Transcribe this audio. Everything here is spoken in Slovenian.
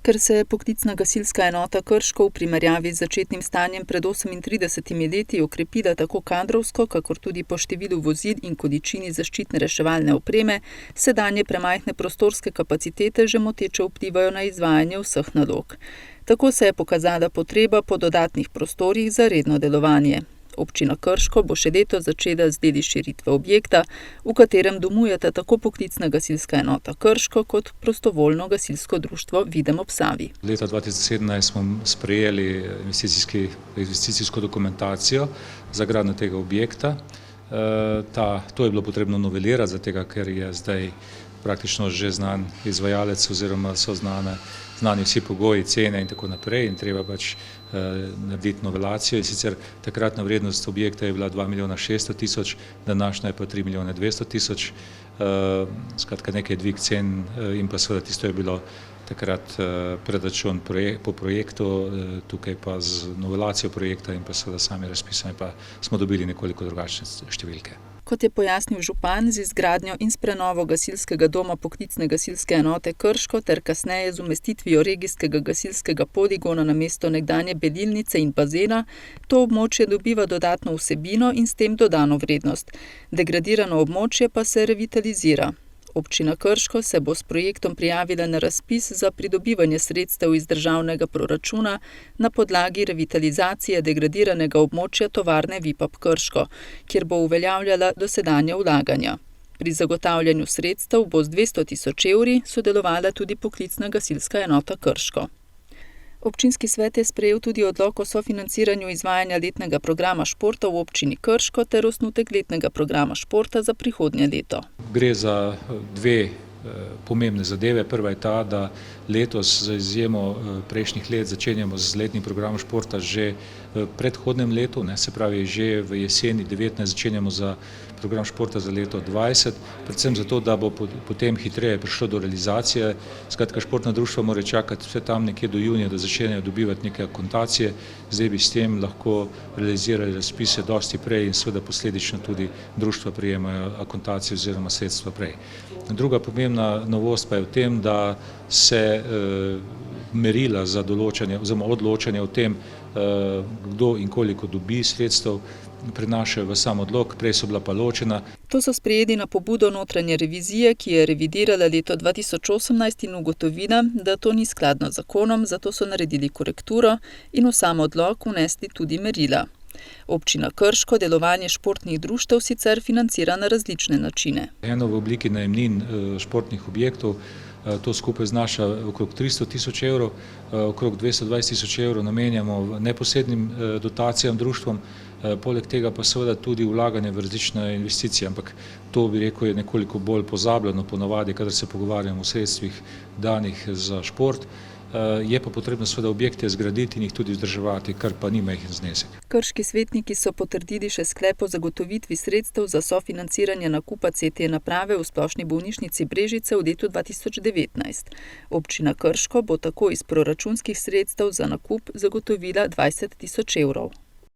Ker se je poklicna gasilska enota Krško v primerjavi z začetnim stanjem pred 38 leti okrepila tako kadrovsko, kakor tudi po številu vozil in količini zaščitne reševalne opreme, sedanje premajhne prostorske kapacitete že moteče vplivajo na izvajanje vseh nalog. Tako se je pokazala potreba po dodatnih prostorih za redno delovanje. Občina Krško bo še letos začela z deli širitve objekta, v katerem domujeta tako poklicna gasilska enota Krško kot prostovoljno gasilsko društvo Videm ob Savi. Leta 2017 smo sprejeli investicijsko dokumentacijo za gradnjo tega objekta. To je bilo potrebno novelirati, zato ker je zdaj praktično že znan izvajalec oziroma so znani vsi pogoji, cene in tako naprej in treba narediti novelacijo. In sicer takratna vrednost objekta je bila 2 milijona 600 tisoč, današnja je pa 3 milijone 200 tisoč. Skratka nekaj dvig cen in pa seveda tisto je bilo takrat predračun po projektu, tukaj pa z novelacijo projekta in pa seveda sami razpisami pa smo dobili nekoliko drugačne številke. Kot je pojasnil župan, z izgradnjo in s prenovo gasilskega doma poklicne gasilske enote Krško ter kasneje z umestitvijo regijskega gasilskega poligona namesto nekdanje belilnice in bazena, to območje dobiva dodatno vsebino in s tem dodano vrednost. Degradirano območje pa se revitalizira. Občina Krško se bo s projektom prijavila na razpis za pridobivanje sredstev iz državnega proračuna na podlagi revitalizacije degradiranega območja tovarne Vipap Krško, kjer bo uveljavljala dosedanja vlaganja. Pri zagotavljanju sredstev bo z 200 tisoč evri sodelovala tudi poklicna gasilska enota Krško. Občinski svet je sprejel tudi odlok o sofinanciranju izvajanja letnega programa športa v občini Krško ter osnutek letnega programa športa za prihodnje leto. Gre za dve pomembne zadeve. Prva je ta, da letos za izjemo prejšnjih let začenjamo z letnim programom športa že v predhodnem letu, se pravi že v jeseni 19 začenjamo za program športa za leto 20, predvsem zato, da bo potem hitreje prišlo do realizacije. Skratka, športna društva morajo čakati vse tam nekje do junija, da začnejo dobivati neke akontacije, zdaj bi s tem lahko realizirali razpise dosti prej in seveda posledično tudi društva prejemajo akontacije oziroma sredstva prej. Druga pomembna novost pa je v tem, da se merila za določanje oziroma odločanje o tem, kdo in koliko dobi sredstev, prenašajo v sam odlok, prej so bila pa ločena. To so sprejeli na pobudo notranje revizije, ki je revidirala leto 2018 in ugotovila, da to ni skladno z zakonom, zato so naredili korekturo in v sam odlok vnesli tudi merila. Občina Krško delovanje športnih društev sicer financira na različne načine. Eno v obliki najemnin športnih objektov, to skupaj znaša okrog 300 tisoč evrov, okrog 220 tisoč evrov namenjamo neposrednim dotacijam društvom, poleg tega pa seveda tudi vlaganje v različne investicije, ampak to bi rekel je nekoliko bolj pozabljeno ponavadi, kadar se pogovarjamo o sredstvih danih za šport. Je pa potrebno seveda objekte zgraditi in jih tudi vzdrževati, kar pa ni majhen znesek. Krški svetniki so potrdili še sklep o zagotovitvi sredstev za sofinanciranje nakupa CT naprave v Splošni bolnišnici Brežice v letu 2019. Občina Krško bo tako iz proračunskih sredstev za nakup zagotovila 20 tisoč evrov.